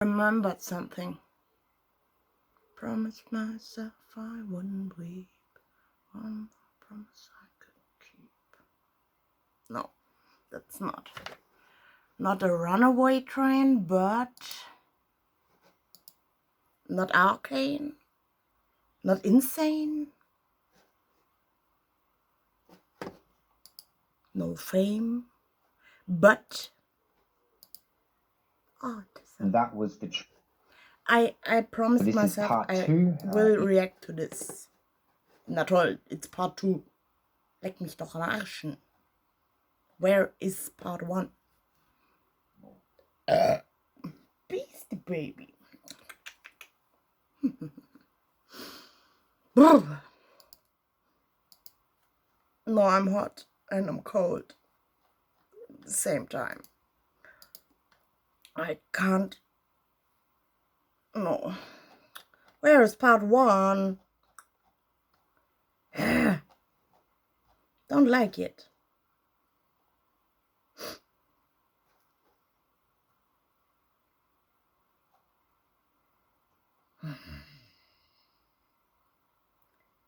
Remembered something. Promised myself I wouldn't weep. One promise I could keep. No, that's not a runaway train, but not arcane, not insane, no fame, but autism. That was the. I promised This is myself part I 2. will react to this. Na toll, it's part 2. Leck mich doch am Arschen. Where is part 1? Beastie baby. No, I'm hot and I'm cold at the same time. I can't. No. Where is part 1? Don't like it.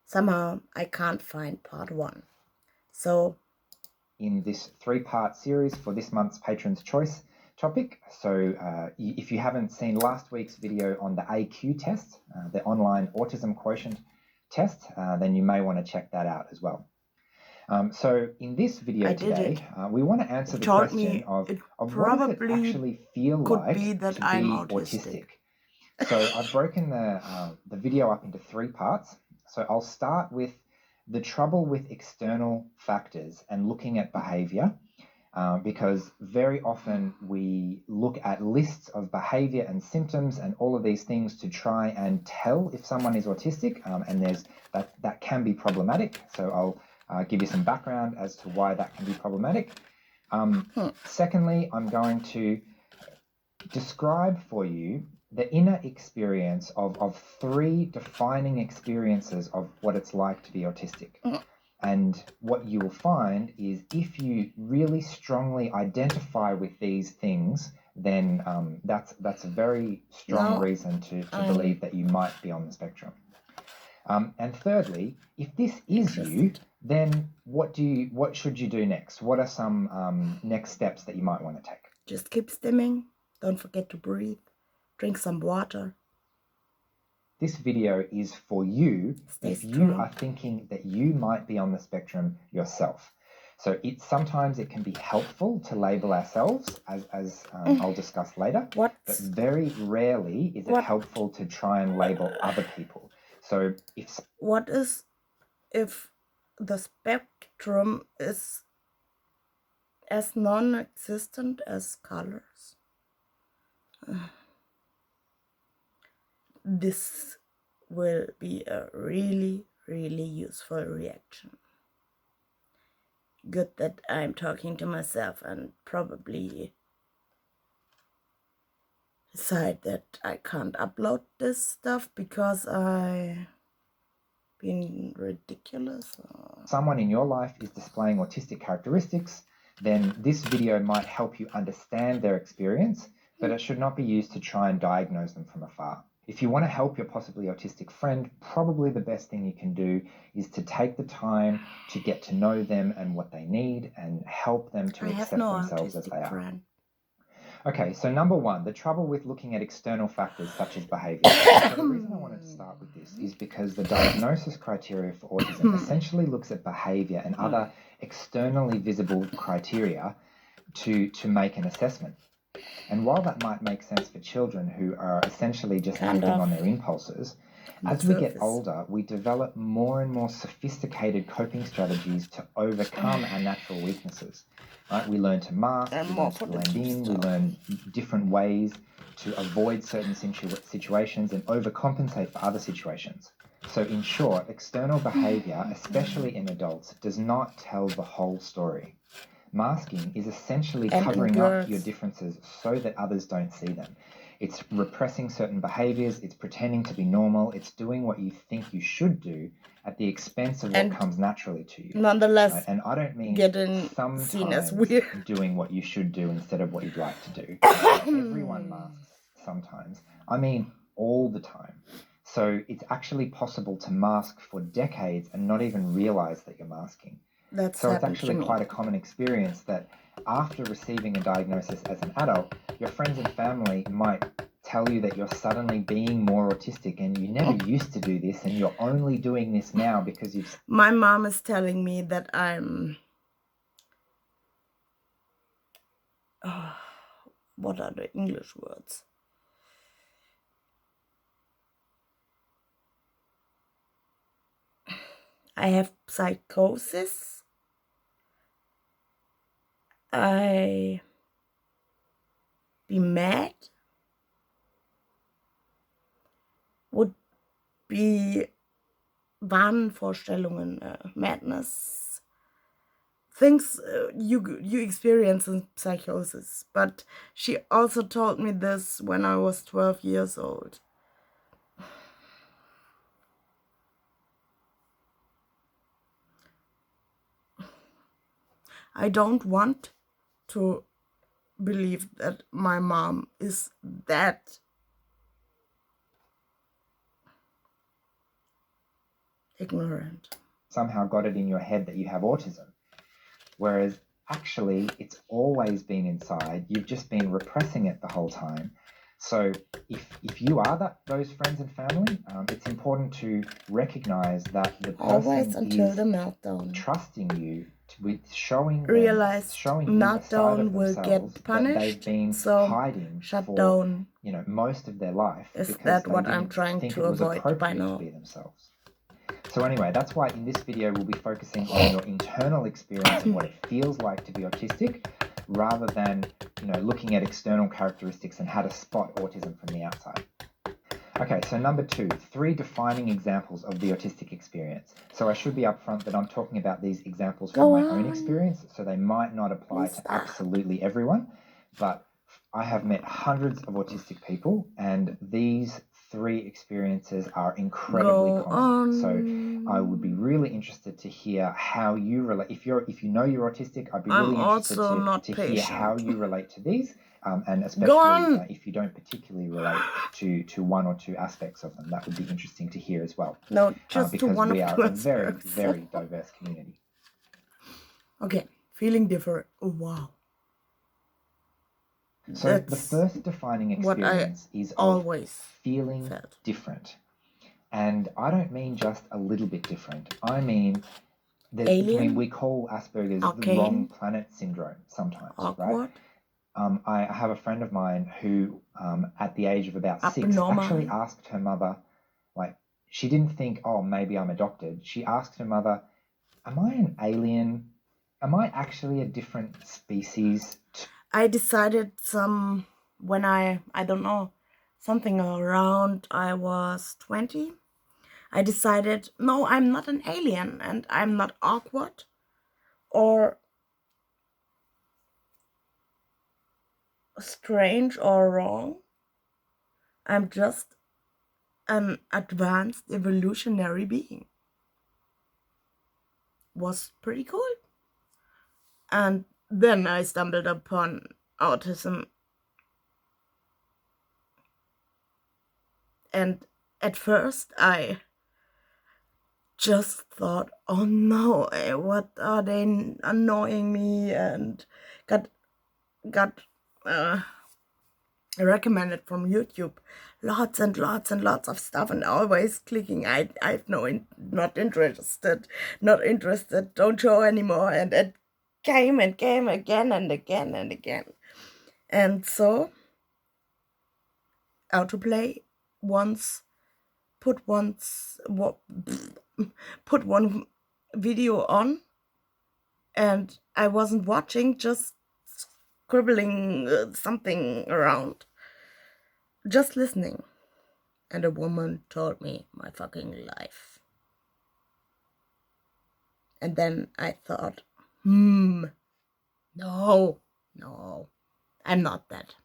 Somehow I can't find part 1. So in this 3-part series for this month's Patron's Choice topic. So if you haven't seen last week's video on the AQ test, the online autism quotient test, then you may want to check that out as well. So in this video today, we want to answer the question of what does it actually feel like to be autistic? So I've broken the video up into 3 parts. So I'll start with the trouble with external factors and looking at behavior, because very often we look at lists of behavior and symptoms and all of these things to try and tell if someone is autistic, and that can be problematic. So I'll give you some background as to why that can be problematic. Secondly, I'm going to describe for you the inner experience of 3 defining experiences of what it's like to be autistic. And what you'll find is if you really strongly identify with these things, then that's a very strong reason to believe that you might be on the spectrum. And thirdly, if this is you, then what should you do next? What are some next steps that you might want to take? Just keep stimming. Don't forget to breathe. Drink some water. This video is for you if you are thinking that you might be on the spectrum yourself. So sometimes it can be helpful to label ourselves, as I'll discuss later. But very rarely is it helpful to try and label other people. So what is if the spectrum is as non-existent as colors? This will be a really, really useful reaction. Good that I'm talking to myself and probably decide that I can't upload this stuff because I've been ridiculous. Someone in your life is displaying autistic characteristics, then this video might help you understand their experience, but it should not be used to try and diagnose them from afar. If you want to help your possibly autistic friend, probably the best thing you can do is to take the time to get to know them and what they need and help them to accept themselves as they are. Okay, so number 1, the trouble with looking at external factors such as behavior. So the reason I wanted to start with this is because the diagnosis criteria for autism essentially looks at behavior and other externally visible criteria to make an assessment. And while that might make sense for children who are essentially just acting on their impulses, as we get older, we develop more and more sophisticated coping strategies to overcome our natural weaknesses. Right? We learn to mask, we learn to blend in, we learn different ways to avoid certain situations and overcompensate for other situations. So in short, external behavior, especially in adults, does not tell the whole story. Masking is essentially covering up your differences so that others don't see them. It's repressing certain behaviors, it's pretending to be normal, it's doing what you think you should do at the expense of what comes naturally to you. Nonetheless, and I don't mean sometimes doing what you should do instead of what you'd like to do. Everyone masks sometimes. I mean, all the time. So it's actually possible to mask for decades and not even realize that you're masking. That's So it's happened to actually me. quite a common experience that after receiving a diagnosis as an adult, your friends and family might tell you that you're suddenly being more autistic and you never used to do this and you're only doing this now because you've... My mom is telling me that I'm... what are the English words? I have psychosis. I be mad. Would be Wahnvorstellungen, madness, things you experience in psychosis. But she also told me this when I was 12 years old. I don't want to believe that my mom is that ignorant. Somehow got it in your head that you have autism. Whereas actually it's always been inside. You've just been repressing it the whole time. So if you are those friends and family, it's important to recognize that the Always person until is the meltdown. trusting you with showing Realize showing you a side of meltdown will themselves get that they've punished, been so hiding shut for down. Most of their life Is because that they what I'm didn't trying think to it was avoid by appropriate to now? be themselves. So anyway, that's why in this video we'll be focusing on your internal experience and what it feels like to be autistic, rather than looking at external characteristics and how to spot autism from the outside. Okay, so number 2, 3 defining examples of the autistic experience. So I should be upfront that I'm talking about these examples from my own experience, so they might not apply to absolutely everyone, but I have met hundreds of autistic people, and these 3 experiences are incredibly common. So I would be really interested to hear how you relate. If you know you're autistic, I'd be really interested to hear how you relate to these, and especially if you don't particularly relate to one or two aspects of them. That would be interesting to hear as well. No, just because to one we of are two a very, aspects. very diverse community. Okay, feeling different. Oh, wow. So That's the first defining what I experience is of always feeling felt. different. And I don't mean just a little bit different. I mean, Alien? we call Asperger's the Arcane? wrong planet syndrome sometimes, Awkward? right? I have a friend of mine who, at the age of about 6, Abnormal? actually asked her mother, like, she didn't think, oh, maybe I'm adopted. She asked her mother, am I an alien? Am I actually a different species? I decided when I don't know, something around I was 20. I decided, no, I'm not an alien and I'm not awkward or strange or wrong. I'm just an advanced evolutionary being. Was pretty cool. And then I stumbled upon autism. And at first I just thought, oh no, what are they annoying me, and got recommended from YouTube lots and lots and lots of stuff, and always clicking I've not interested, don't show anymore, and it came and came again and again and again. And so autoplay put one video on, and I wasn't watching, just scribbling something around, just listening. And a woman told me my fucking life. And then I thought, no, I'm not that.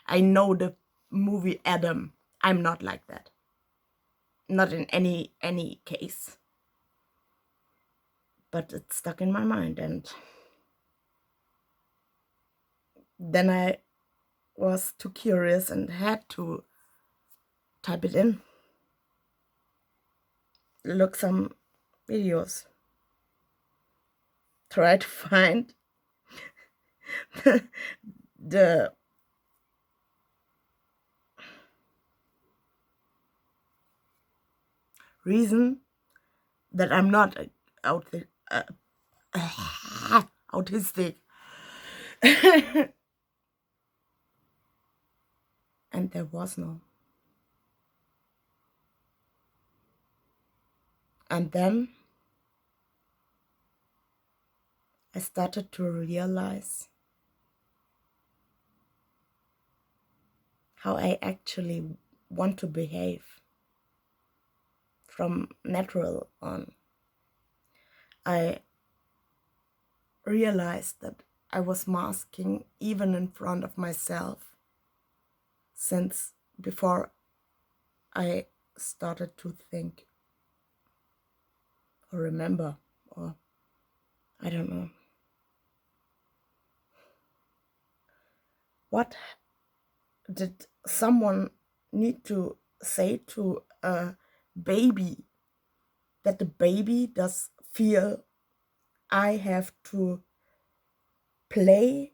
I know the movie Adam. I'm not like that. Not in any case. But it stuck in my mind, and then I was too curious and had to type it in, look some videos, try to find the reason that I'm not autistic. And there was no. And then I started to realize how I actually want to behave from natural on. I realized that I was masking even in front of myself since before I started to think or remember, or I don't know. What did someone need to say to a baby that the baby does feel I have to play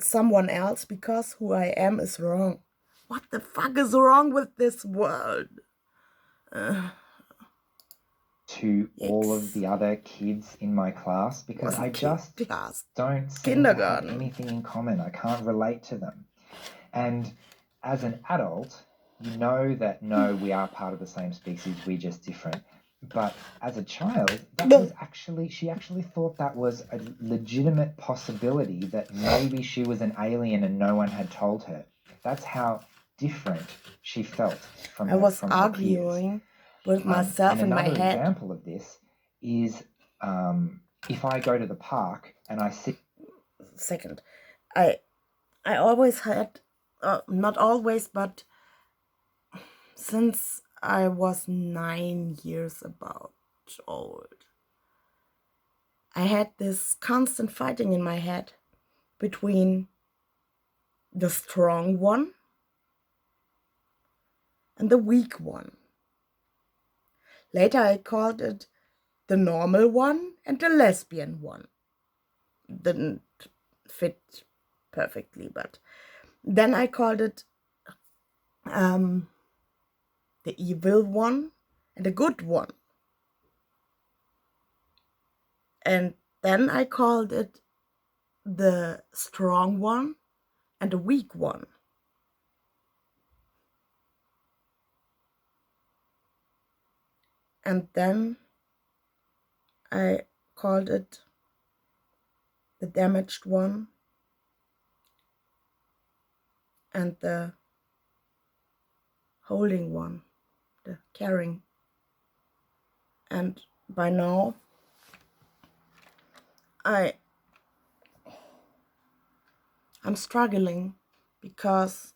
someone else because who I am is wrong? What the fuck is wrong with this world? To all of the other kids in my class, because I just don't seem to have anything in common. I can't relate to them. And as an adult, you know that no, we are part of the same species, we're just different. But as a child, that was actually, she actually thought that was a legitimate possibility, that maybe she was an alien and no one had told her. That's how different she felt from her, I was from arguing with myself in my head. Another example of this is if I go to the park and I see... Second, I always had, not always, but since I was 9 years about old, I had this constant fighting in my head between the strong one and the weak one. Later I called it the normal one and the lesbian one. Didn't fit perfectly, but then I called it the evil one and the good one. And then I called it the strong one and the weak one. And then I called it the damaged one and the holding one, the caring. And by now I'm struggling because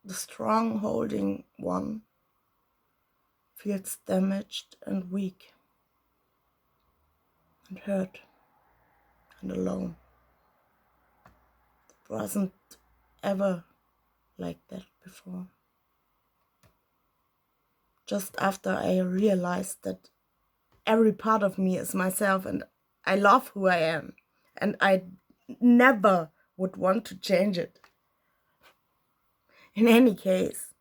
the strong holding one feels damaged and weak and hurt and alone. It wasn't ever like that before. Just after I realized that every part of me is myself and I love who I am and I never would want to change it. In any case,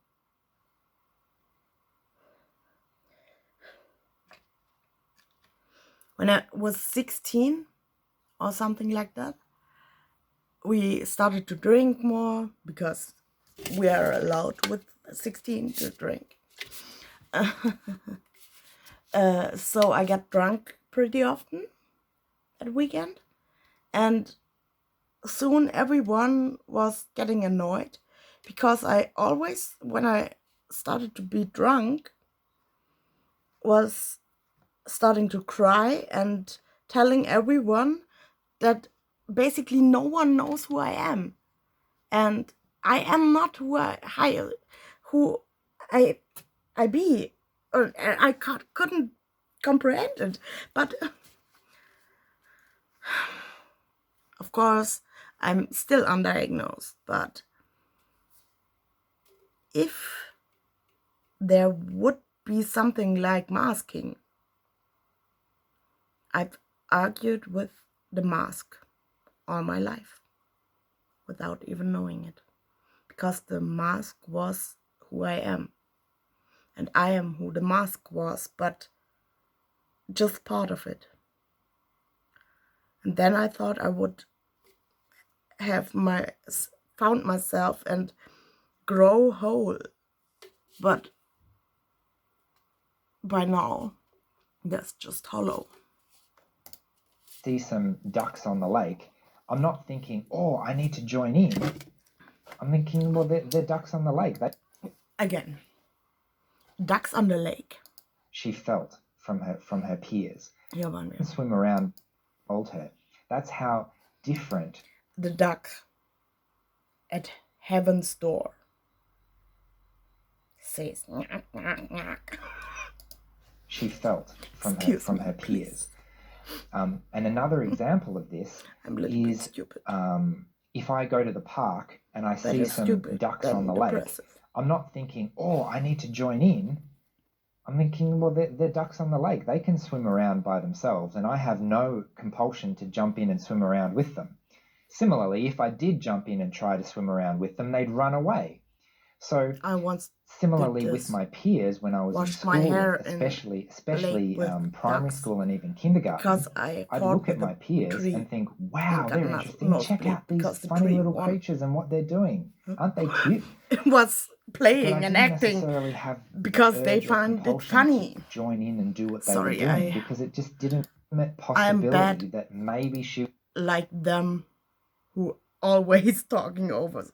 when I was 16 or something like that, we started to drink more because we are allowed with 16 to drink. So I got drunk pretty often at weekend, and soon everyone was getting annoyed because I always, when I started to be drunk, was starting to cry and telling everyone that basically no one knows who I am, and I am not who I be. I couldn't comprehend it, but of course I'm still undiagnosed, but if there would be something like masking, I've argued with the mask all my life without even knowing it, because the mask was who I am, and I am who the mask was, but just part of it. And then I thought I would have found myself and grow whole, but by now that's just hollow. See some ducks on the lake, I'm not thinking, oh, I need to join in. I'm thinking, well, they're ducks on the lake. Again, ducks on the lake. She felt from her peers. Ja, waren wir. Swim around, told her. That's how different The duck at heaven's door says "Nyah, nyah, nyah." She felt from Excuse her me, peers. And another example of this I'm a little bit is stupid. if I go to the park and I see is some stupid, ducks then on the lake, depressive. I'm not thinking, oh, I need to join in. I'm thinking, well, they're ducks on the lake. They can swim around by themselves, and I have no compulsion to jump in and swim around with them. Similarly, if I did jump in and try to swim around with them, they'd run away. So I once similarly did with this. my peers when I was in Washed my school, hair especially lake with primary ducks, school and even kindergarten, because I I'd fought look at with my a peers tree and think, wow, and got they're interesting. Check nosebleed out these because the funny tree little won. creatures and what they're doing. Aren't they cute? It was But I playing and didn't acting necessarily have because the they urge or find it compulsion funny. to join in and do what they Sorry, were doing because it just didn't possibility bad. that maybe she Like them who always talking over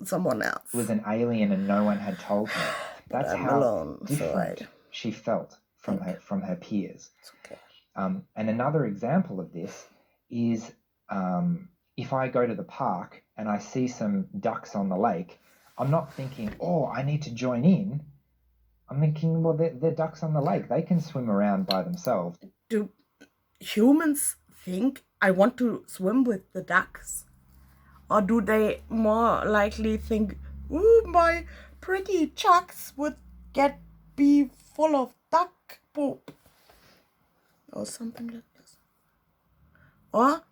someone else. was an alien and no one had told her. That's I'm how alone, different so she felt from her peers. it's okay. And another example of this is if I go to the park and I see some ducks on the lake, I'm not thinking, oh, I need to join in. I'm thinking, well, they're ducks on the lake. They can swim around by themselves. Do humans think I want to swim with the ducks? Or do they more likely think, ooh, my pretty chucks would be full of duck poop? Or something like this. Or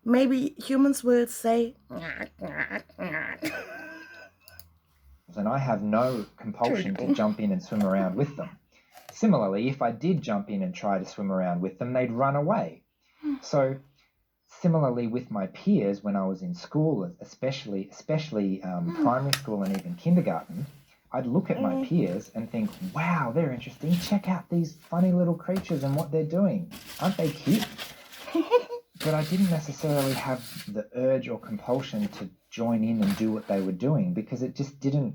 maybe humans will say, "Nyah, nyah, nyah." And I have no compulsion to jump in and swim around with them. Similarly, if I did jump in and try to swim around with them, they'd run away. So similarly with my peers when I was in school, especially primary school and even kindergarten, I'd look at my peers and think, wow, they're interesting. Check out these funny little creatures and what they're doing. Aren't they cute? But I didn't necessarily have the urge or compulsion to join in and do what they were doing because it just didn't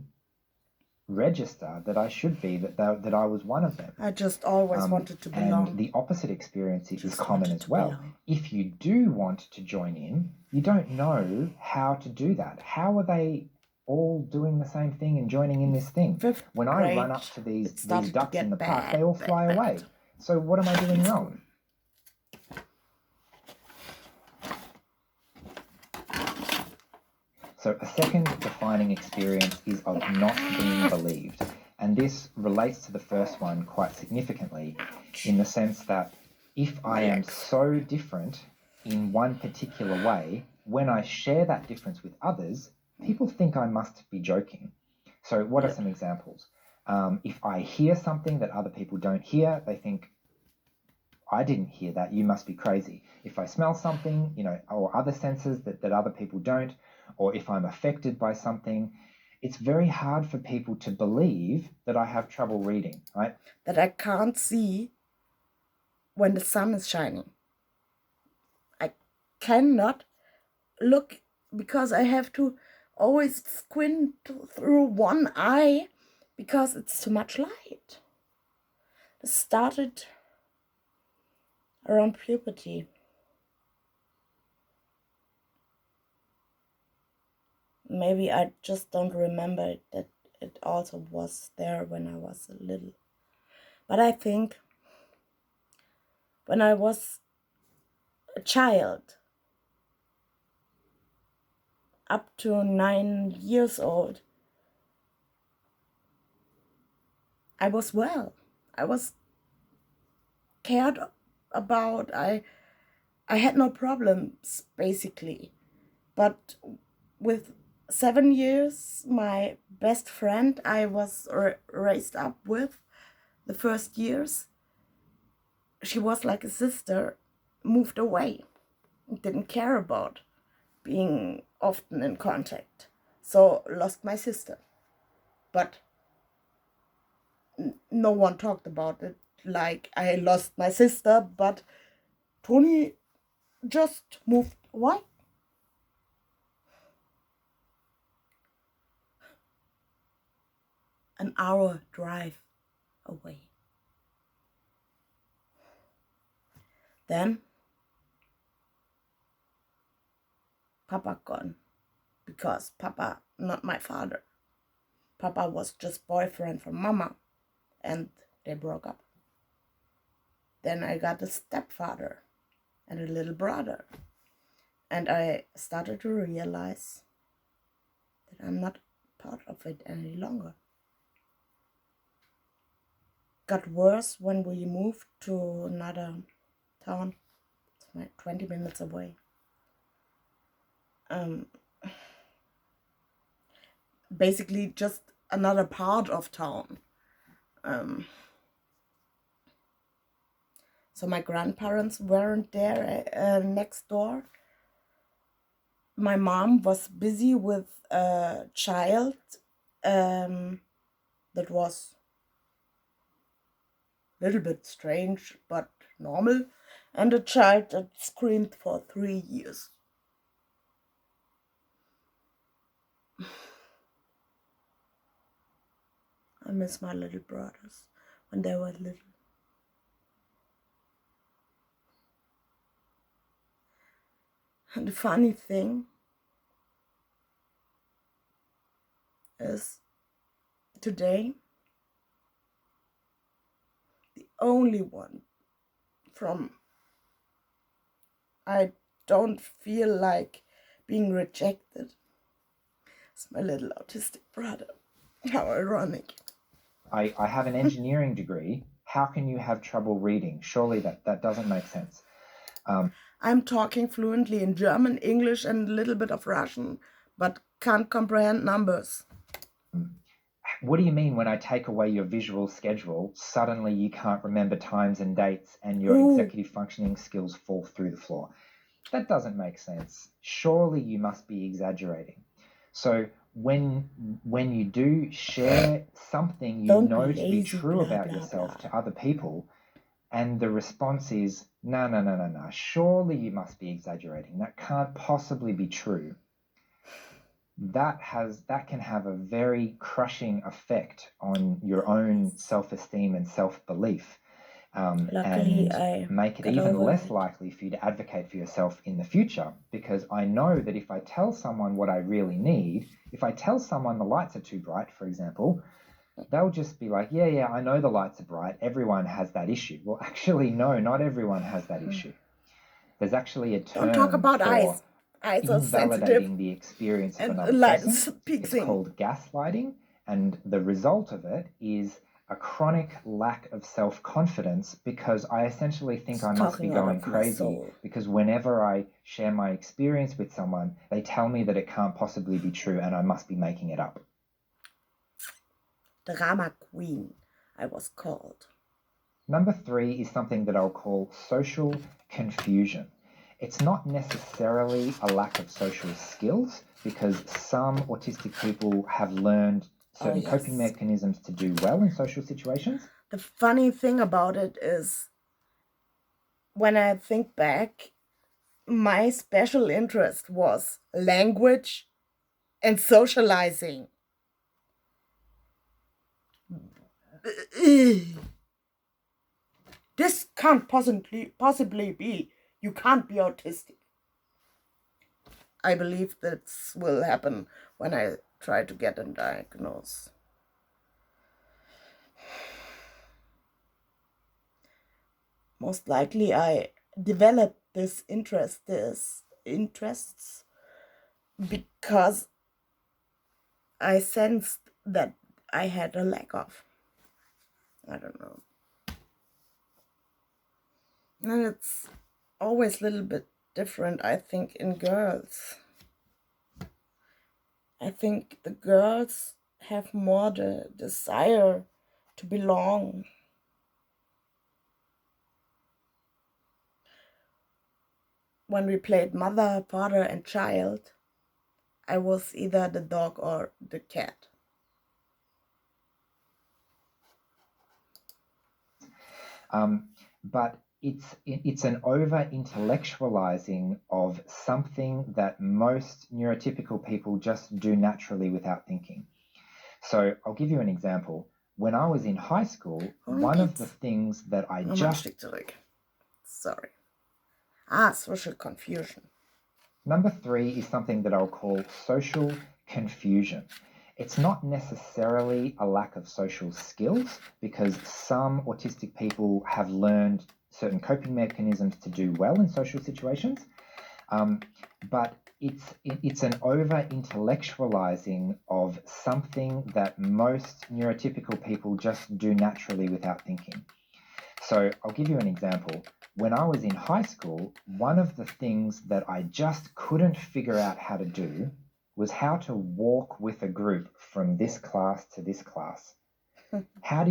register that I should be, that I was one of them. I just always wanted to belong. And the opposite experience is Just common wanted as to well. belong. If you do want to join in, you don't know how to do that. How are they all doing the same thing and joining in this thing? Fifth When I grade, run up to these started to ducks get in the park, bad, they all fly bad. away. So what am I doing wrong? So a second defining experience is of not being believed. And this relates to the first one quite significantly in the sense that if I am so different in one particular way, when I share that difference with others, people think I must be joking. So what are some examples? If I hear something that other people don't hear, they think, I didn't hear that, you must be crazy. If I smell something, or other senses that other people don't, or if I'm affected by something, it's very hard for people to believe that I have trouble reading, right? That I can't see when the sun is shining. I cannot look because I have to always squint through one eye because it's too much light. This started around puberty. Maybe I just don't remember that it also was there when I was a little. But I think when I was a child, up to 9 years old, I was well. I was cared about. I had no problems, basically. But with 7 years, my best friend I was raised up with, the first years, she was like a sister, moved away, didn't care about being often in contact. So lost my sister. But no one talked about it like I lost my sister, but Tony just moved away. An hour drive away. Then Papa gone, because Papa not my father. Papa was just boyfriend for Mama, and they broke up. Then I got a stepfather and a little brother, and I started to realize that I'm not part of it any longer. Got worse when we moved to another town. It's like 20 minutes away. Basically just another part of town. So my grandparents weren't there next door. My mom was busy with a child that was a little bit strange but normal, and a child that screamed for 3 years. I miss my little brothers when they were little. And the funny thing is, today, the only one from I don't feel like being rejected is my little autistic brother. How ironic. I have an engineering degree. How can you have trouble reading? Surely that doesn't make sense. I'm talking fluently in German, English, and a little bit of Russian, but can't comprehend numbers. What do you mean when I take away your visual schedule, suddenly you can't remember times and dates and your executive functioning skills fall through the floor? That doesn't make sense. Surely you must be exaggerating. So when you do share something you know to be true about yourself to other people, and the response is, no, surely you must be exaggerating. That can't possibly be true. That can have a very crushing effect on your own self-esteem and self-belief, and make it even less likely for you to advocate for yourself in the future. Because I know that if I tell someone what I really need, if I tell someone the lights are too bright, for example, they'll just be like, yeah, I know the lights are bright. Everyone has that issue. Well, actually, no, not everyone has that issue. There's actually a term Don't talk about for eyes. Eyes are invalidating the experience of another person. It's called gaslighting, and the result of it is a chronic lack of self-confidence, because I essentially think I must be going crazy because whenever I share my experience with someone, they tell me that it can't possibly be true and I must be making it up. Drama queen, I was called. Number 3 is something that I'll call social confusion. It's not necessarily a lack of social skills, because some autistic people have learned certain coping mechanisms to do well in social situations. The funny thing about it is, when I think back, my special interest was language and socializing. This can't possibly be. You can't be autistic. I believe this will happen when I try to get a diagnosis. Most likely I developed these interests because I sensed that I had a lack of. I don't know. And it's always a little bit different, I think, in girls. I think the girls have more the desire to belong. When we played mother, father, and child, I was either the dog or the cat. But it's an over-intellectualizing of something that most neurotypical people just do naturally without thinking. So I'll give you an example. When I was in high school, one of the things that I just... Sorry. Social confusion. Number 3 is something that I'll call social confusion. It's not necessarily a lack of social skills, because some autistic people have learned certain coping mechanisms to do well in social situations, but it's an over-intellectualizing of something that most neurotypical people just do naturally without thinking. So I'll give you an example. When I was in high school, one of the things that I just couldn't figure out how to do was how to walk with a group from this class to this class. How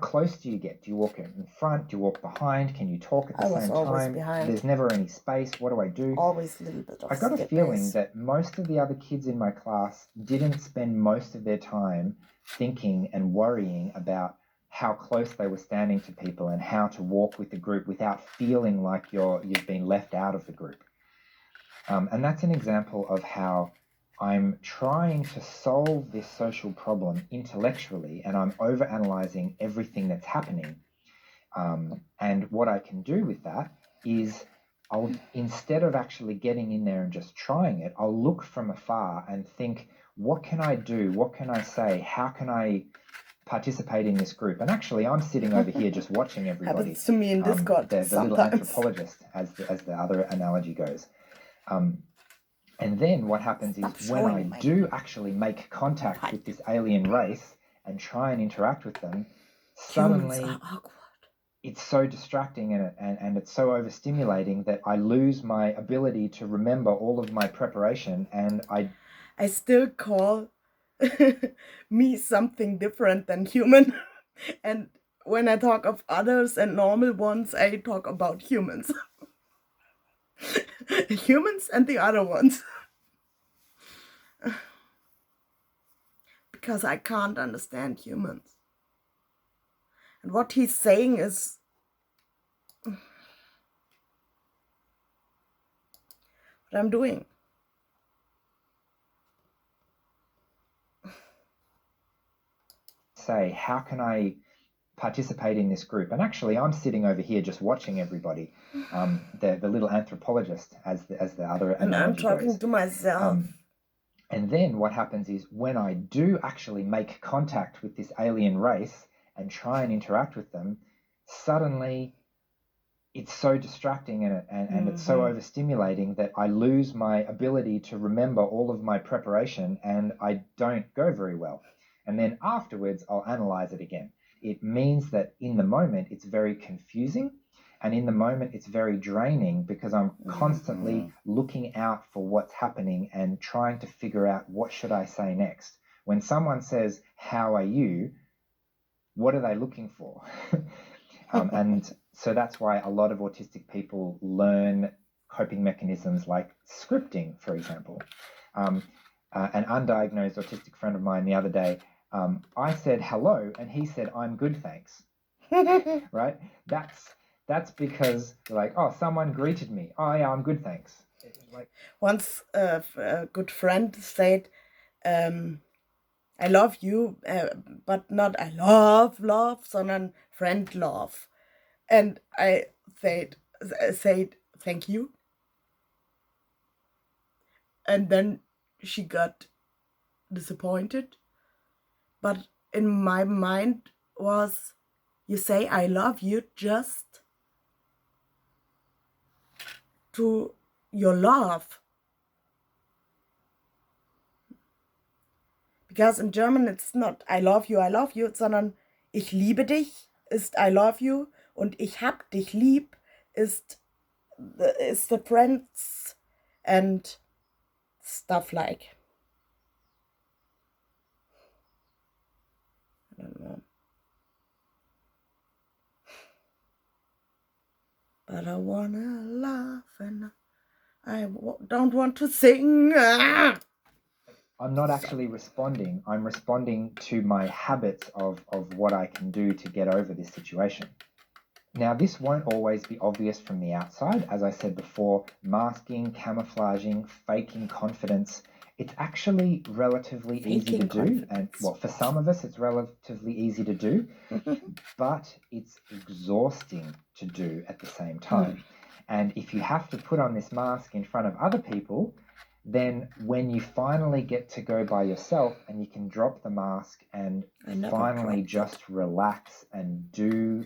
close do you get? Do you walk in front? Do you walk behind? Can you talk at the same time? Behind. There's never any space. What do I do? Always a little bit of I got a feeling that most of the other kids in my class didn't spend most of their time thinking and worrying about how close they were standing to people and how to walk with the group without feeling like you've been left out of the group. And that's an example of how I'm trying to solve this social problem intellectually, and I'm overanalyzing everything that's happening. And what I can do with that is instead of actually getting in there and just trying it, I'll look from afar and think, what can I do? What can I say? How can I participate in this group? And actually, I'm sitting over here just watching everybody. Happens to me in Discord the little anthropologist, as the other analogy goes. And then what happens is when I do actually make contact with this alien race and try and interact with them, suddenly it's so distracting and it's so overstimulating that I lose my ability to remember all of my preparation, and I still call me something different than human. And when I talk of others and normal ones, I talk about humans. Humans and the other ones. Because I can't understand humans. And what he's saying is what I'm doing. Say, how can I participate in this group? And actually, I'm sitting over here just watching everybody. The little anthropologist, as the other analogy goes. And I'm talking to myself. And then what happens is when I do actually make contact with this alien race and try and interact with them, suddenly it's so distracting and it's so overstimulating that I lose my ability to remember all of my preparation, and I don't go very well. And then afterwards, I'll analyze it again. It means that in the moment, it's very confusing. And in the moment, it's very draining because I'm constantly looking out for what's happening and trying to figure out what should I say next. When someone says, "How are you?" what are they looking for? And so that's why a lot of autistic people learn coping mechanisms like scripting, for example. An undiagnosed autistic friend of mine the other day, I said hello, and he said, "I'm good, thanks." Right? That's because they're like, "Oh, someone greeted me. Oh, yeah, I'm good, thanks." Once a good friend said, "I love you," but not "I love," sondern "friend love." And I said, "Thank you." And then she got disappointed. But in my mind was, you say "I love you" just to your love. Because in German it's not "I love you," sondern ich liebe dich ist I love you und ich hab dich lieb ist the friends and stuff like. I don't know. But I wanna laugh and don't want to sing. I'm not actually responding. I'm responding to my habits of what I can do to get over this situation. Now, this won't always be obvious from the outside. As I said before, masking, camouflaging, faking confidence, it's actually relatively easy to do. And well, for some of us, it's relatively easy to do, but it's exhausting to do at the same time. And if you have to put on this mask in front of other people, then when you finally get to go by yourself and you can drop the mask and finally just relax and do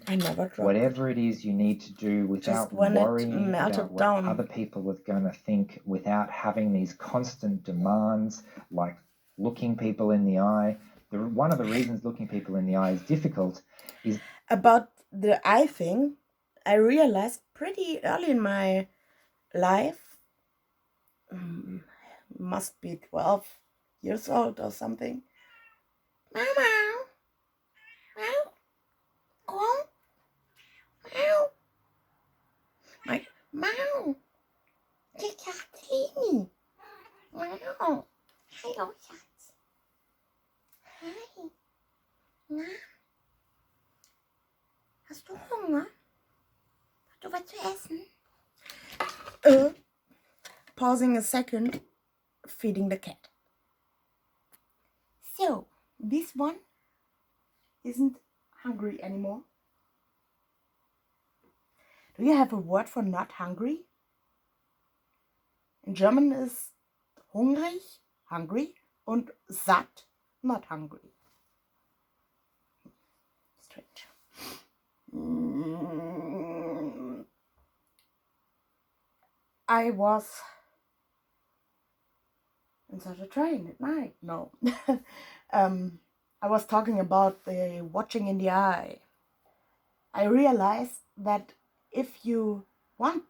whatever it is you need to do without worrying about what other people are going to think, without having these constant demands like looking people in the eye. One of the reasons looking people in the eye is difficult is... About the eye thing, I realized pretty early in my life, must be 12 years old or something. Mama, meow, meow, meow, like meow, die Kathleen, meow, hallo Schatz, hi, na, hast du Hunger? Hast du was zu essen? Pausing a second, feeding the cat. So, this one isn't hungry anymore. Do you have a word for not hungry? In German is hungrig, hungry, und satt, not hungry. Strange. I was inside a train at night. No. I was talking about the watching in the eye. I realized that if you want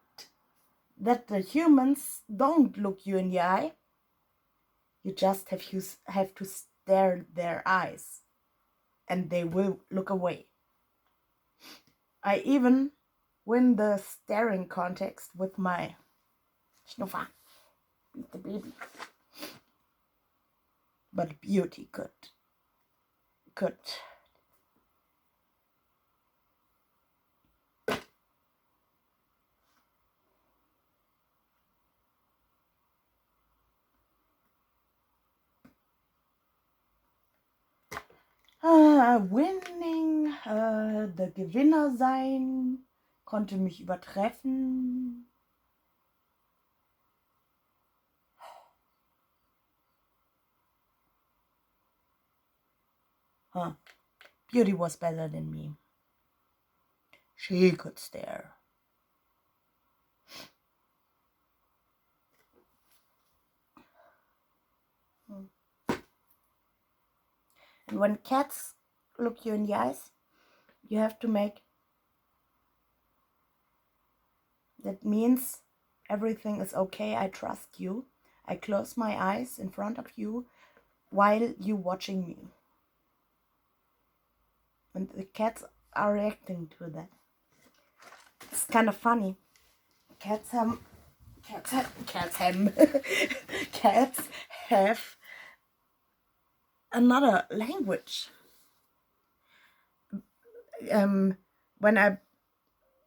that the humans don't look you in the eye, you just have to stare their eyes and they will look away. I even win the staring contest with my Schnuffer, the baby. But beauty could winning, der Gewinner sein, konnte mich übertreffen. Beauty was better than me. She could stare. And when cats look you in the eyes, you have to make... That means everything is okay, I trust you. I close my eyes in front of you while you watching me. And the cats are reacting to that. It's kind of funny. Cats have another language. When I,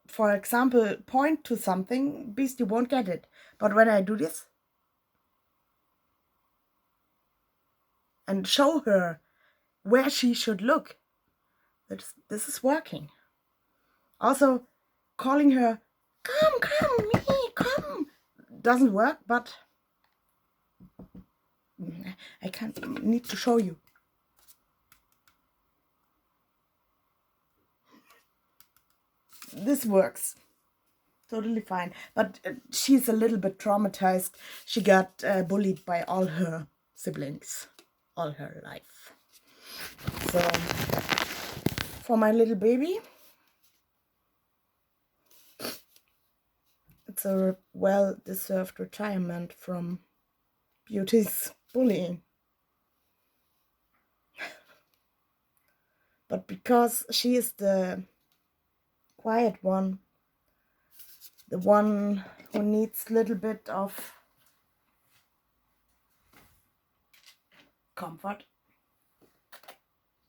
for example, point to something, Beastie won't get it. But when I do this and show her where she should look, this is working. Also, calling her, come, me, come, doesn't work, but I need to show you. This works totally fine, but she's a little bit traumatized. She got bullied by all her siblings all her life. So for my little baby. It's a well-deserved retirement from Beauty's bullying. But because she is the quiet one, the one who needs a little bit of comfort.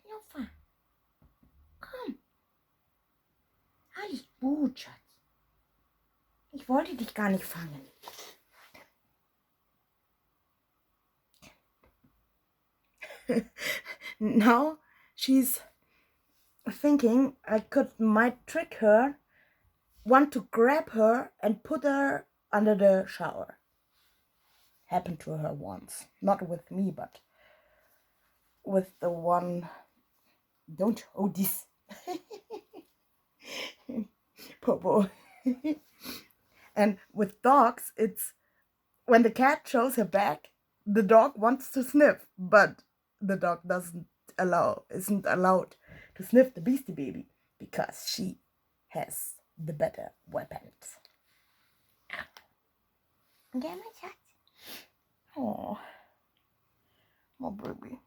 Joffa, komm. Alles gut, Schatz. Ich wollte dich gar nicht fangen. Now she's thinking I might trick her, want to grab her and put her under the shower. Happened to her once. Not with me, but with the one. Don't hold this. Popo. And with dogs, it's when the cat shows her back, the dog wants to sniff, but the dog isn't allowed to sniff the beastie baby because she has the better weapons. Okay, my cat. Oh, my baby.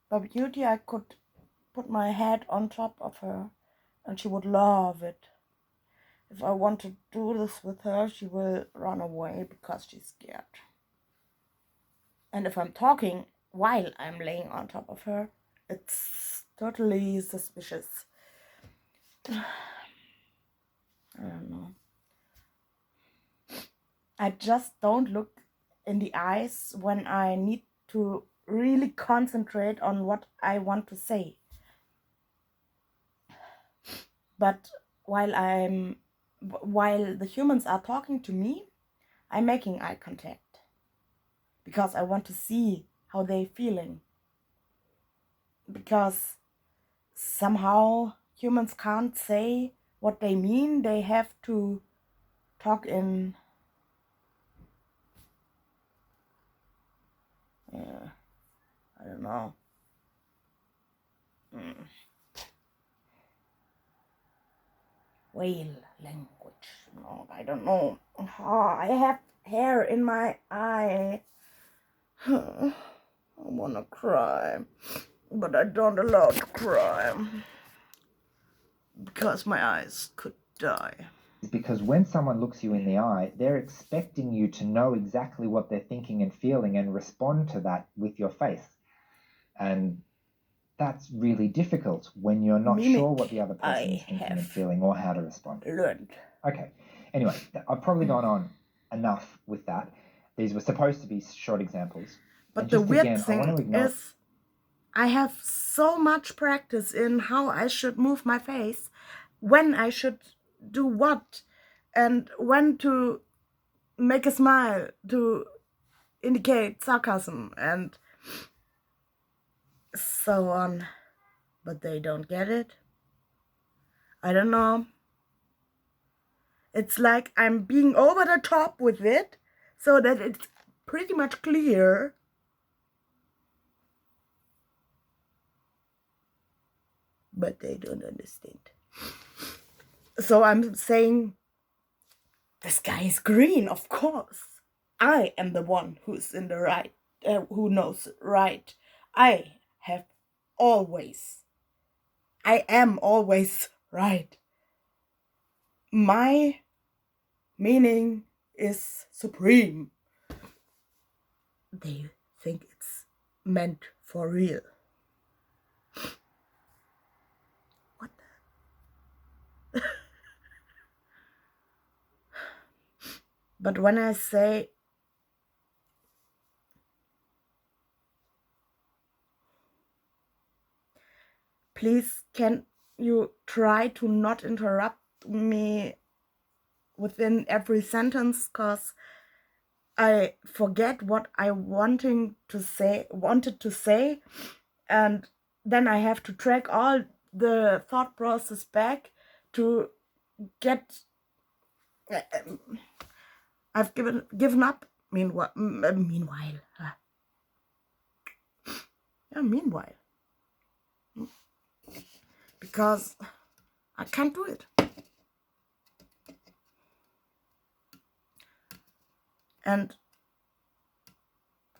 But Beauty, I could put my head on top of her and she would love it. If I want to do this with her, she will run away because she's scared. And if I'm talking while I'm laying on top of her, it's totally suspicious. I don't know. I just don't look in the eyes when I need to really concentrate on what I want to say. But while the humans are talking to me, I'm making eye contact because I want to see how they're feeling. Because somehow humans can't say what they mean. They have to talk in I don't know. Whale language. No, I don't know. I have hair in my eye. I wanna cry, but I don't allow to cry because my eyes could die. Because when someone looks you in the eye, they're expecting you to know exactly what they're thinking and feeling and respond to that with your face. And that's really difficult when you're not sure what the other person is thinking and feeling or how to respond. Learned. Okay. Anyway, I've probably gone on enough with that. These were supposed to be short examples. But the weird thing is, I have so much practice in how I should move my face, when I should do what, and when to make a smile to indicate sarcasm and so on. But they don't get it. I don't know. It's like I'm being over the top with it so that it's pretty much clear. But they don't understand. So I'm saying, the sky is green, of course. I am the one who's in the right, who knows right. I am always right. My meaning is supreme. They think it's meant for real. What the? But when I say please, can you try to not interrupt me within every sentence, because I forget what I wanted to say, and then I have to track all the thought process back to get. I've given up. Meanwhile, meanwhile. Because I can't do it. And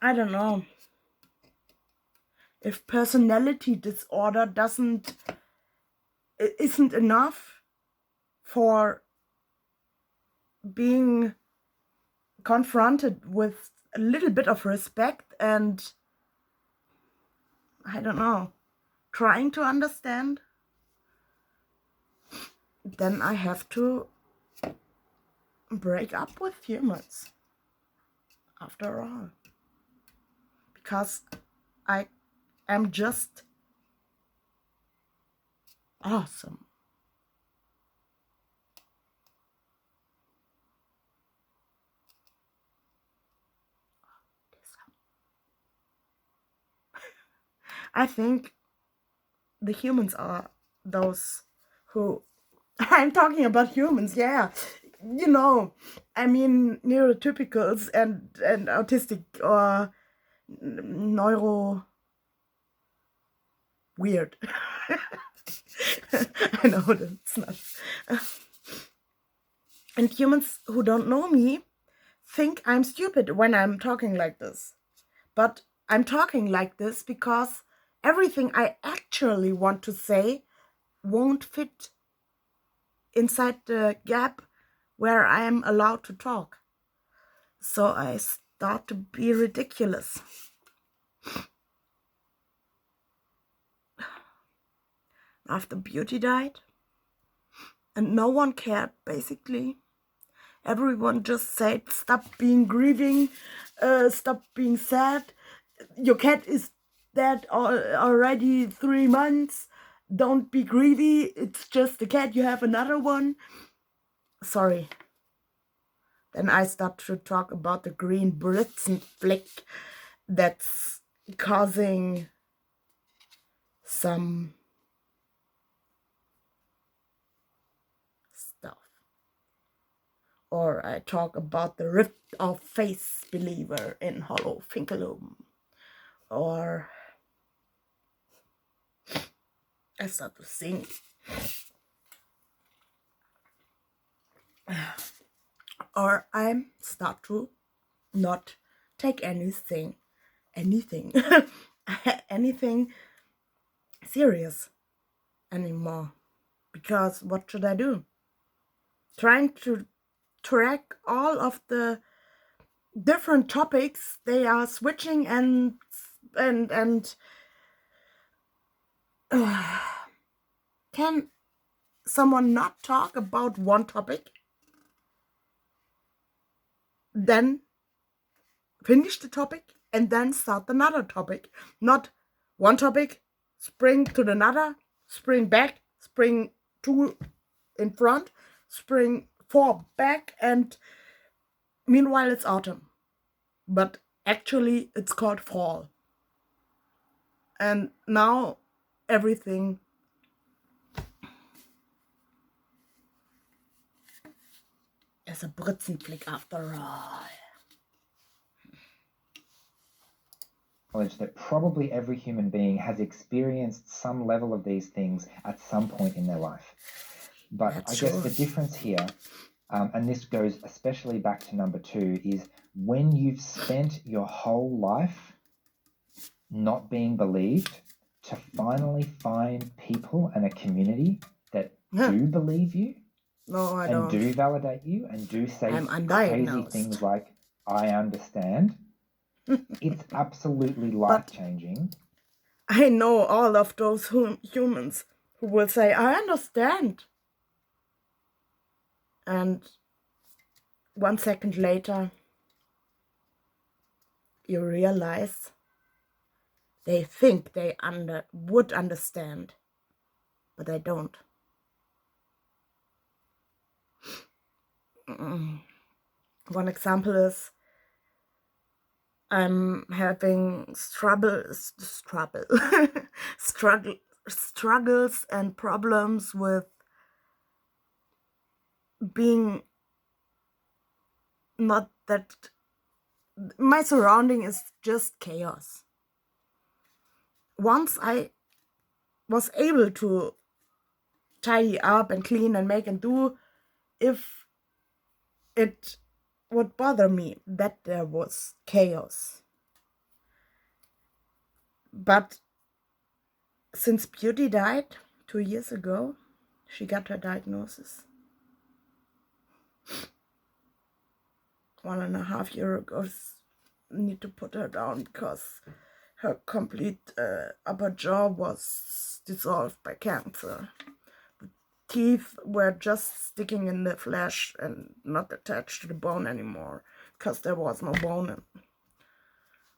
I don't know if personality disorder isn't enough for being confronted with a little bit of respect and, I don't know, trying to understand, then I have to break up with humans after all, because I am just awesome. I think the humans are those who I'm talking about humans, yeah. You know, I mean neurotypicals and autistic or neuro weird. I know that's not. And humans who don't know me think I'm stupid when I'm talking like this. But I'm talking like this because everything I actually want to say won't fit inside the gap where I am allowed to talk. So I start to be ridiculous. After Beauty died, and no one cared, basically. Everyone just said, stop being grieving, stop being sad. Your cat is dead already 3 months. Don't be greedy. It's just a cat. You have another one. Sorry. Then I start to talk about the green Britzen flick that's causing some stuff. Or I talk about the ripped off face believer in Hollow Finkelum. Or I start to sing. Or I start to not take anything anything serious anymore. Because what should I do? Trying to track all of the different topics they are switching and can someone not talk about one topic, then finish the topic and then start another topic? Not one topic, spring to another, spring back, spring 2 in front, spring 4 back, and meanwhile it's autumn. But actually it's called fall. And now everything is a Britzenflick after all. Knowledge that probably every human being has experienced some level of these things at some point in their life. But That's I guess true. the difference here, and this goes especially back to number 2, is when you've spent your whole life not being believed, to finally find people and a community that do believe you. No, I and don't. do validate you and do say I'm crazy undiagnosed. things like, I understand. It's absolutely life-changing. I know all of those humans who will say, I understand. And 1 second later, you realize they think they would understand, but they don't. One example is I'm having struggles and problems with being not that. My surrounding is just chaos. once I was able to tidy up and clean and make and do, if it would bother me that there was chaos. But since Beauty died 2 years ago, she got her diagnosis 1.5 years ago. Need to put her down because her complete upper jaw was dissolved by cancer. The teeth were just sticking in the flesh and not attached to the bone anymore because there was no bone in.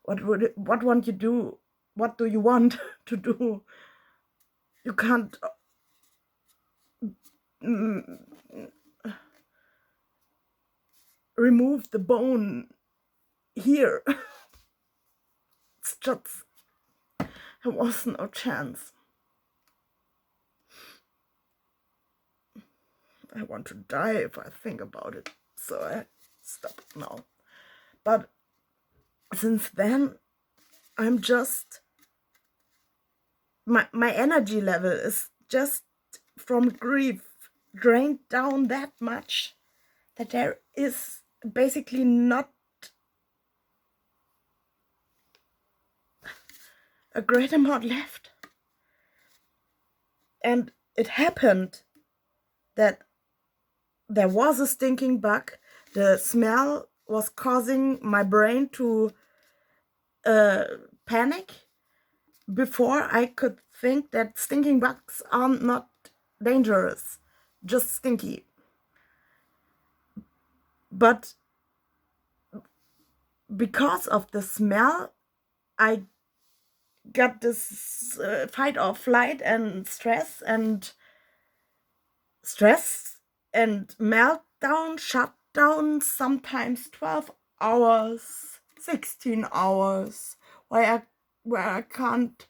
What want you do? What do you want to do? You can't remove the bone here. It's just, there was no chance. I want to die if I think about it, so I stop now. But since then, I'm just, my energy level is just from grief drained down that much that there is basically not a great amount left. And it happened that there was a stinking bug. The smell was causing my brain to panic before I could think that stinking bugs are not dangerous, just stinky. But because of the smell, I got this fight or flight and stress and meltdown, shutdown, sometimes 12 hours, 16 hours, where I can't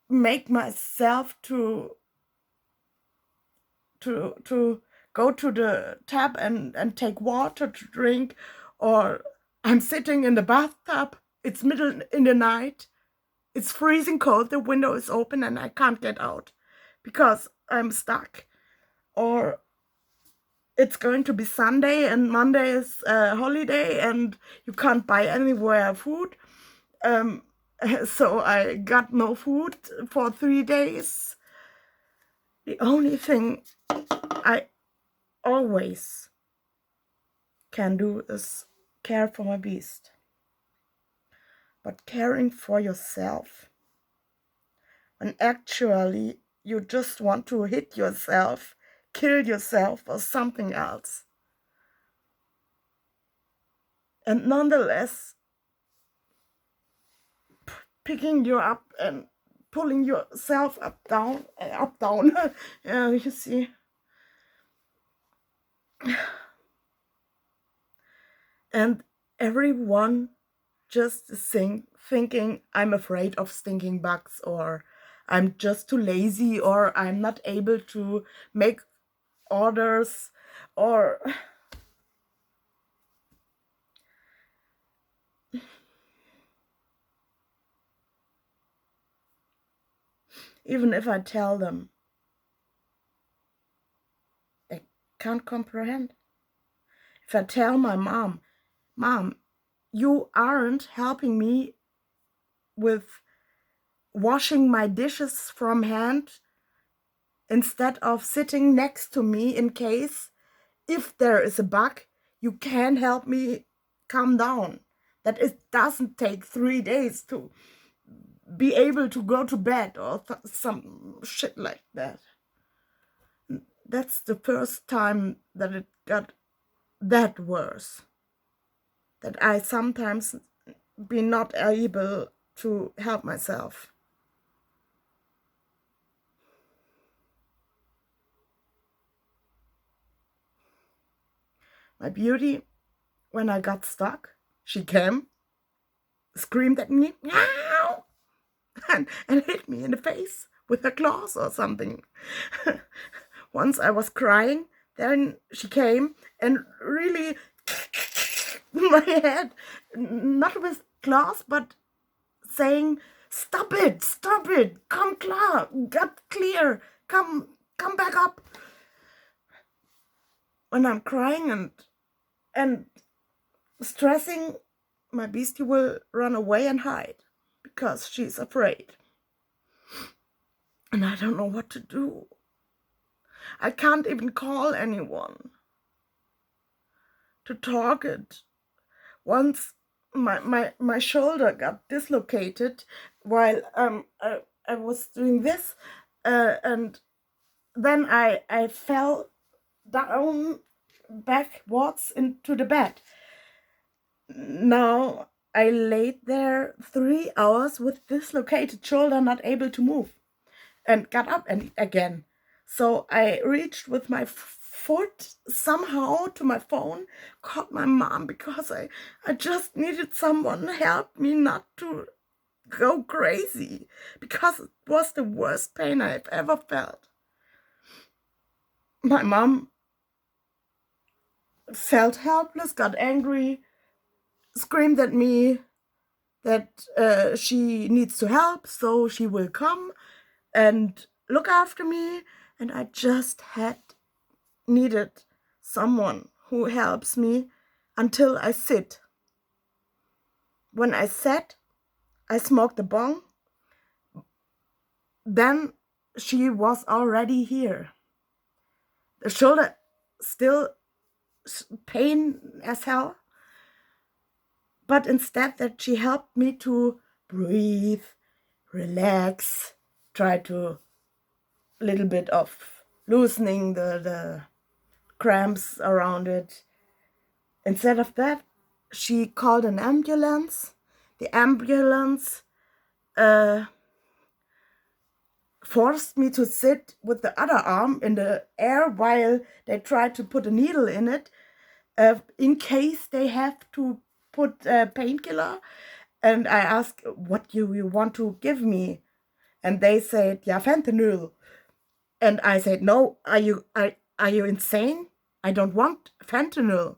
make myself to go to the tap and take water to drink, or I'm sitting in the bathtub, it's middle in the night, it's freezing cold, the window is open and I can't get out because I'm stuck. Or it's going to be Sunday and Monday is a holiday and you can't buy anywhere food. So I got no food for 3 days. The only thing I always can do is care for my beast. But caring for yourself, when actually you just want to hit yourself, kill yourself or something else. And nonetheless, picking you up and pulling yourself up, down, you see. And everyone just thinking I'm afraid of stinking bugs, or I'm just too lazy, or I'm not able to make orders, or even if I tell them, they can't comprehend. If I tell my mom, you aren't helping me with washing my dishes from hand instead of sitting next to me in case if there is a bug, you can help me calm down. That it doesn't take 3 days to be able to go to bed or some shit like that. That's the first time that it got that worse. That I sometimes be not able to help myself. My beauty, when I got stuck, she came, screamed at me, meow, and hit me in the face with her claws or something. Once I was crying, then she came and really my head, not with claws, but saying Stop it, stop it, come klar, get clear, come back up. When I'm crying and stressing, my beastie will run away and hide because she's afraid. And I don't know what to do. I can't even call anyone to talk it. Once my shoulder got dislocated while I was doing this, and then I fell down backwards into the bed. Now I laid there 3 hours with dislocated shoulder, not able to move, and got up and again. So I reached with my foot somehow to my phone, called my mom because I just needed someone to help me not to go crazy, because it was the worst pain I've ever felt. My mom felt helpless, got angry, screamed at me that she needs to help, so she will come and look after me. And I just had needed someone who helps me until I sit. When I sat, I smoked a bong. Then she was already here. The shoulder still pain as hell, but instead that she helped me to breathe, relax, try to a little bit of loosening the cramps around it. Instead of that, she called an ambulance. The ambulance forced me to sit with the other arm in the air while they tried to put a needle in it, in case they have to put a painkiller. And I asked, what do you want to give me? And they said, yeah, fentanyl. And I said, no, are you insane? I don't want fentanyl.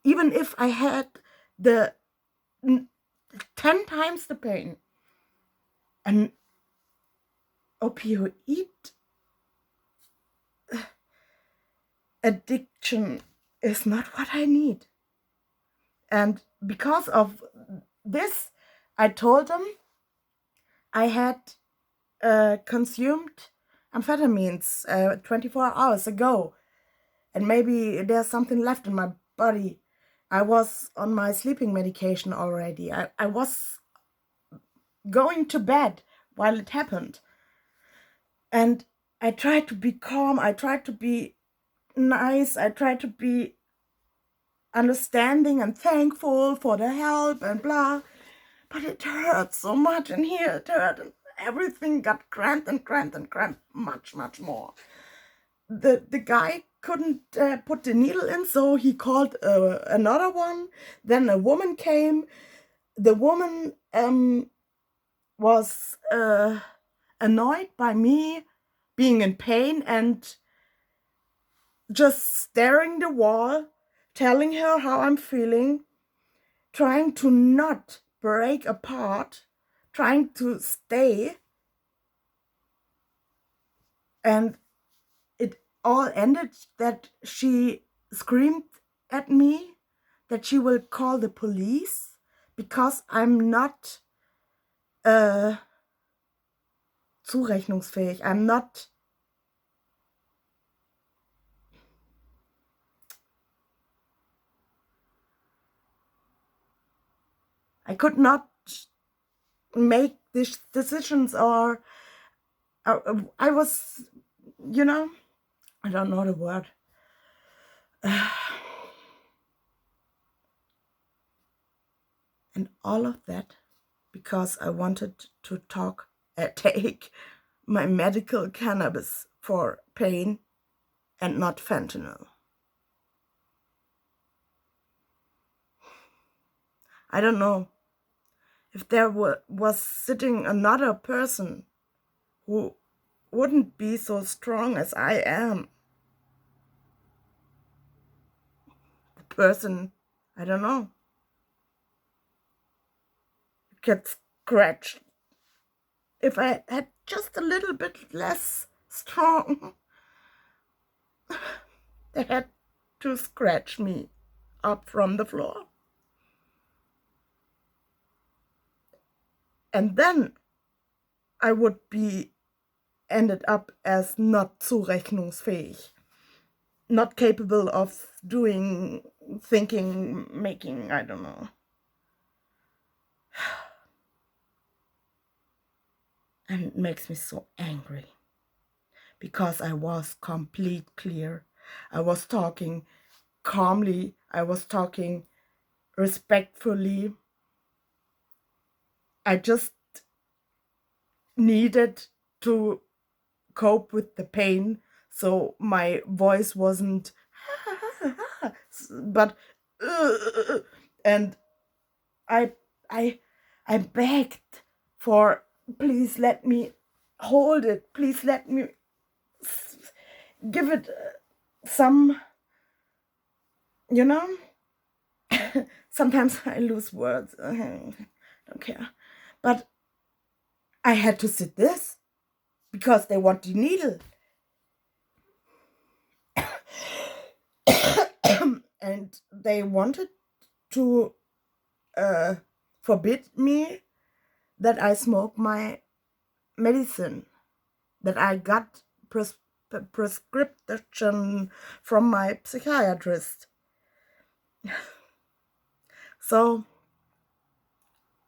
Even if I had the 10 times the pain. An opioid addiction is not what I need. And because of this, I told them I had consumed amphetamines 24 hours ago, and maybe there's something left in my body. I was on my sleeping medication already. I was going to bed while it happened. And I tried to be calm. I tried to be nice. I tried to be understanding and thankful for the help and blah. But it hurt so much in here. It hurt, and everything got cramped and cramped and cramped much, much more. The guy couldn't put the needle in, so he called another one. Then a woman came. The woman was annoyed by me being in pain and just staring the wall, telling her how I'm feeling, trying to not break apart, trying to stay. And it all ended that she screamed at me that she will call the police because I'm not zurechnungsfähig. I could not make these decisions, or I was, I don't know the word. And all of that because I wanted to take my medical cannabis for pain and not fentanyl. I don't know if there was sitting another person who wouldn't be so strong as I am. The person, I don't know. get scratched. If I had just a little bit less strong, they had to scratch me up from the floor. And then I would be ended up as not zurechnungsfähig, not capable of doing, thinking, making, I don't know. And it makes me so angry because I was complete clear. I was talking calmly. I was talking respectfully. I just needed to cope with the pain, so my voice wasn't but and I I I begged for, please let me hold it, please let me give it some, you know. Sometimes I lose words. I don't care, but I had to sit this because they want the needle. And they wanted to forbid me that I smoke my medicine, that I got prescription from my psychiatrist. So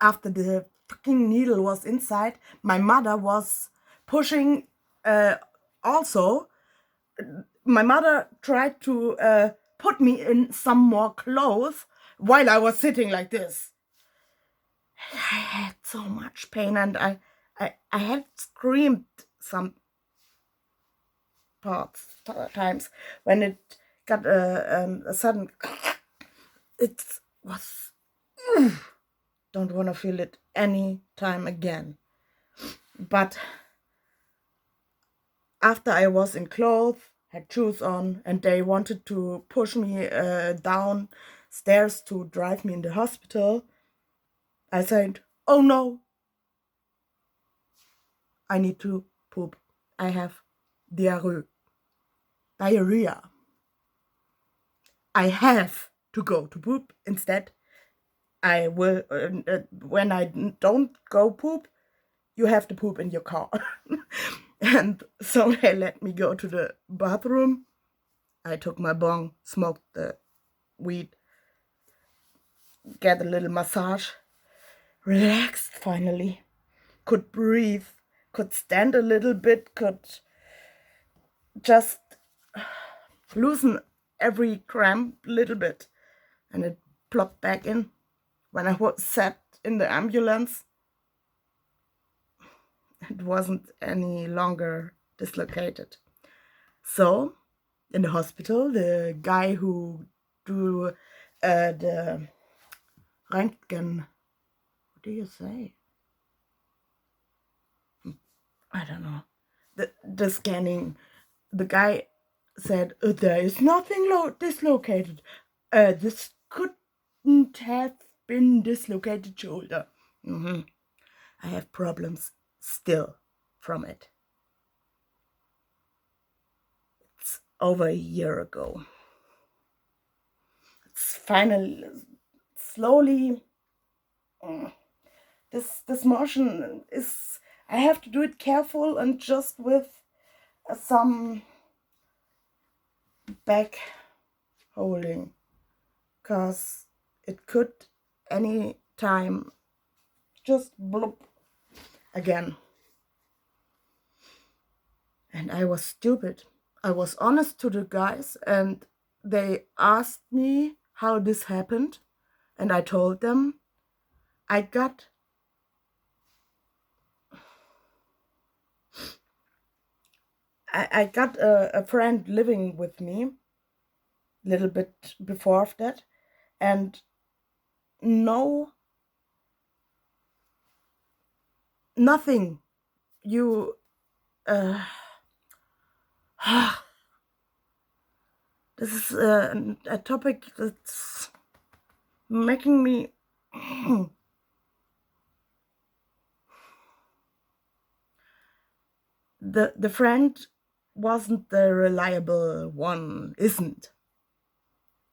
after the fucking needle was inside, my mother was pushing also. My mother tried to put me in some more clothes while I was sitting like this. I had so much pain, and I had screamed some times when it got a sudden. It was. Don't want to feel it any time again. But after I was in clothes, had shoes on, and they wanted to push me downstairs to drive me in the hospital, I said, "Oh no, I need to poop. I have diarrhea. I have to go to poop. Instead, I will, when I don't go poop, you have to poop in your car." And so they let me go to the bathroom. I took my bong, smoked the weed, get a little massage, relaxed finally, could breathe, could stand a little bit, could just loosen every cramp a little bit, and it plopped back in. When I was sat in the ambulance, it wasn't any longer dislocated. So in the hospital, the guy who drew the Röntgen, what do you say? I don't know. The scanning, the guy said, there is nothing dislocated. This couldn't have been dislocated shoulder. I have problems still from it. It's over a year ago. It's finally, slowly, this motion is, I have to do it careful and just with some back holding, because it could any time just bloop again. And I was stupid. I was honest to the guys, and they asked me how this happened, and I told them I got a friend living with me a little bit before that, and nothing. You this is a topic that's making me the friend wasn't the reliable one, isn't.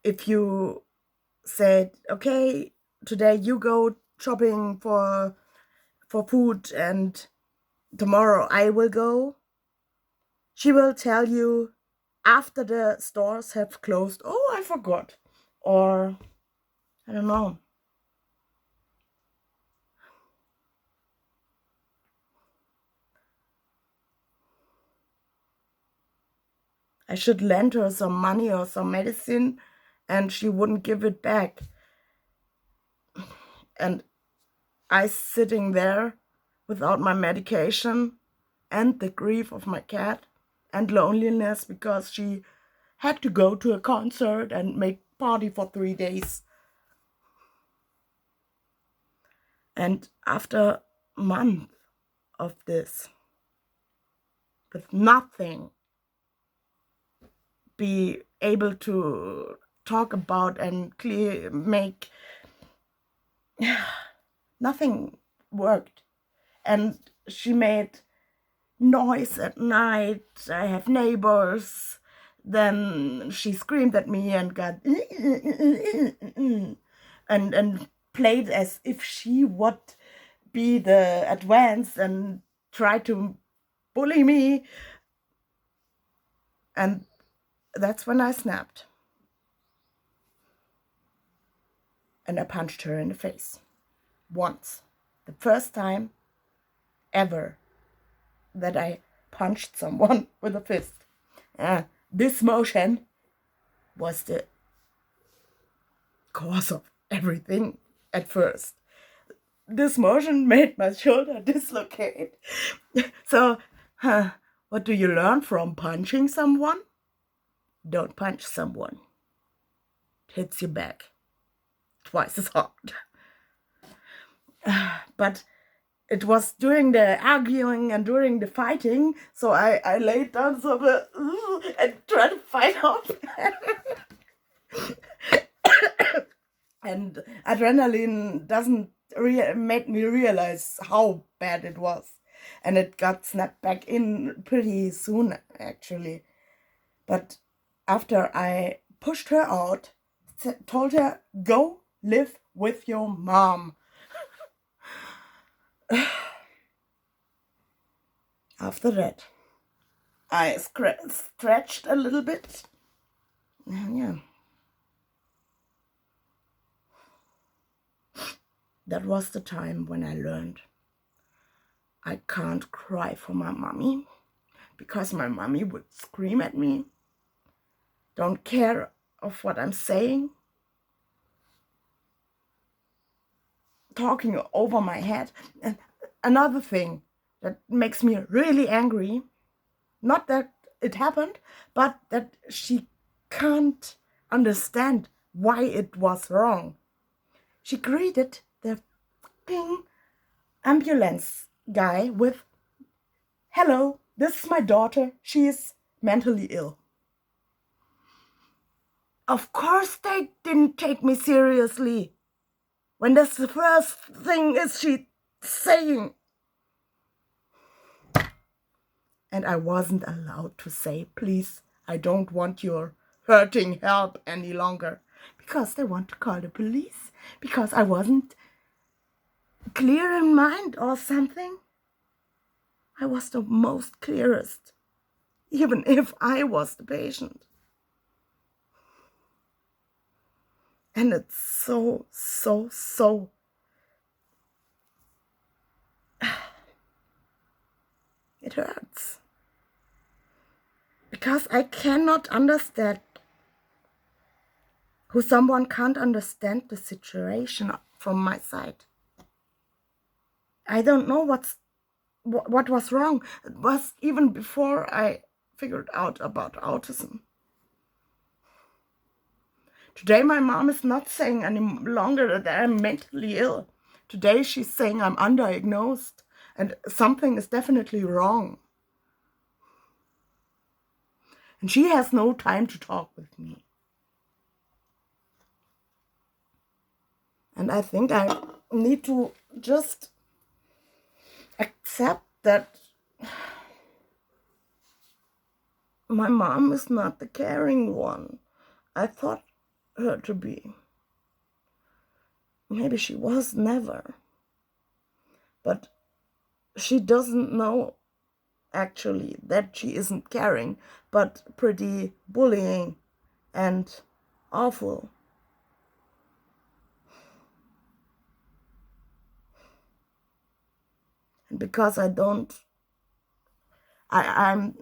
If you said, okay, today you go shopping for food and tomorrow I will go, she will tell you after the stores have closed, oh, I forgot, or I don't know. I should lend her some money or some medicine, and she wouldn't give it back. And I sitting there without my medication and the grief of my cat and loneliness because she had to go to a concert and make party for 3 days. And after a month of this, with nothing be able to talk about and make nothing worked. And she made noise at night. I have neighbors. Then she screamed at me and got and played as if she would be the advanced and try to bully me. And that's when I snapped. And I punched her in the face. Once. The first time ever that I punched someone with a fist. This motion was the cause of everything at first. This motion made my shoulder dislocate. So, what do you learn from punching someone? Don't punch someone. It hits you back twice as hard. But it was during the arguing and during the fighting, so I laid down somewhere and tried to fight off. And adrenaline doesn't make me realize how bad it was. And it got snapped back in pretty soon, actually. But after I pushed her out, told her, go live with your mom. After that, I stretched a little bit. Yeah. That was the time when I learned I can't cry for my mommy because my mommy would scream at me. Don't care of what I'm saying. Talking over my head. And another thing that makes me really angry, not that it happened, but that she can't understand why it was wrong. She greeted the fucking ambulance guy with, hello, this is my daughter, she is mentally ill. Of course they didn't take me seriously when that's the first thing is she saying. And I wasn't allowed to say, please, I don't want your hurting help any longer, because they want to call the police, because I wasn't clear in mind or something. I was the most clearest, even if I was the patient. And it's so it hurts. Because I cannot understand who someone can't understand the situation from my side. I don't know what was wrong. It was even before I figured out about autism. Today my mom is not saying any longer that I'm mentally ill. Today she's saying I'm undiagnosed and something is definitely wrong. And she has no time to talk with me. And I think I need to just accept that My mom is not the caring one I thought her to be. Maybe she was never. But she doesn't know actually that she isn't caring, but pretty bullying and awful. And because I'm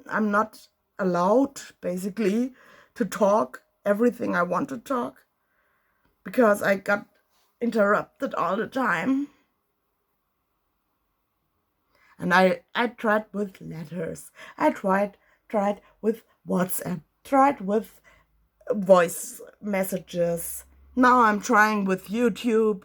not allowed basically to talk everything I want to talk, because I got interrupted all the time. And I tried with letters, I tried with WhatsApp, tried with voice messages. Now I'm trying with YouTube,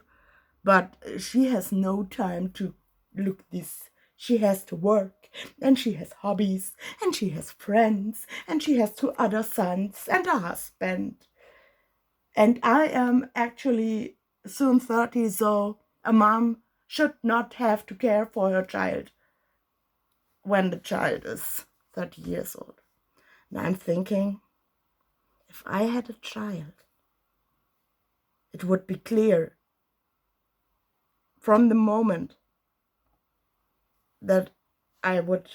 but she has no time to look this. She has to work, and she has hobbies, and she has friends, and she has 2 other sons and a husband. And I am actually soon 30, so a mom should not have to care for her child when the child is 30 years old. And I'm thinking, if I had a child, it would be clear from the moment that I would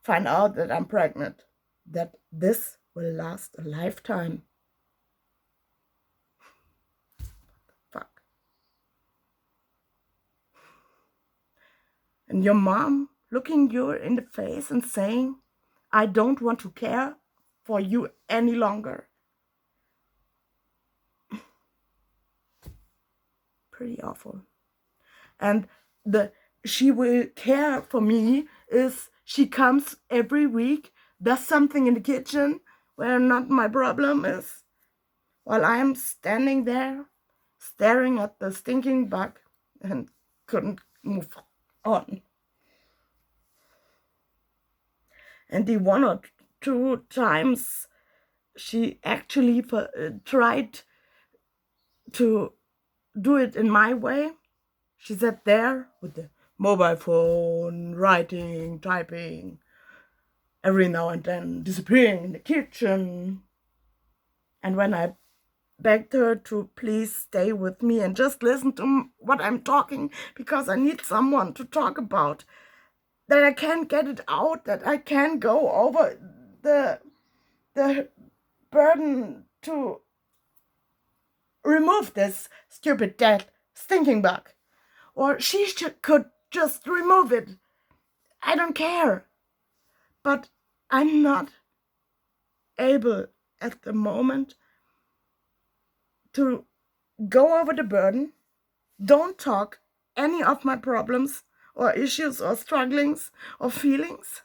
find out that I'm pregnant, that this will last a lifetime. Fuck. And your mom looking you in the face and saying, I don't want to care for you any longer. Pretty awful. And she will care for me is she comes every week, does something in the kitchen where not my problem is, while I'm standing there staring at the stinking bug and couldn't move on. And the 1 or 2 times she actually tried to do it in my way, she sat there with the mobile phone, writing, typing, every now and then disappearing in the kitchen. And when I begged her to please stay with me and just listen to what I'm talking, because I need someone to talk about, that I can get it out, that I can go over the burden to remove this stupid, dead, stinking bug. Or she could just remove it. I don't care. But I'm not able at the moment to go over the burden, don't talk any of my problems or issues or strugglings or feelings.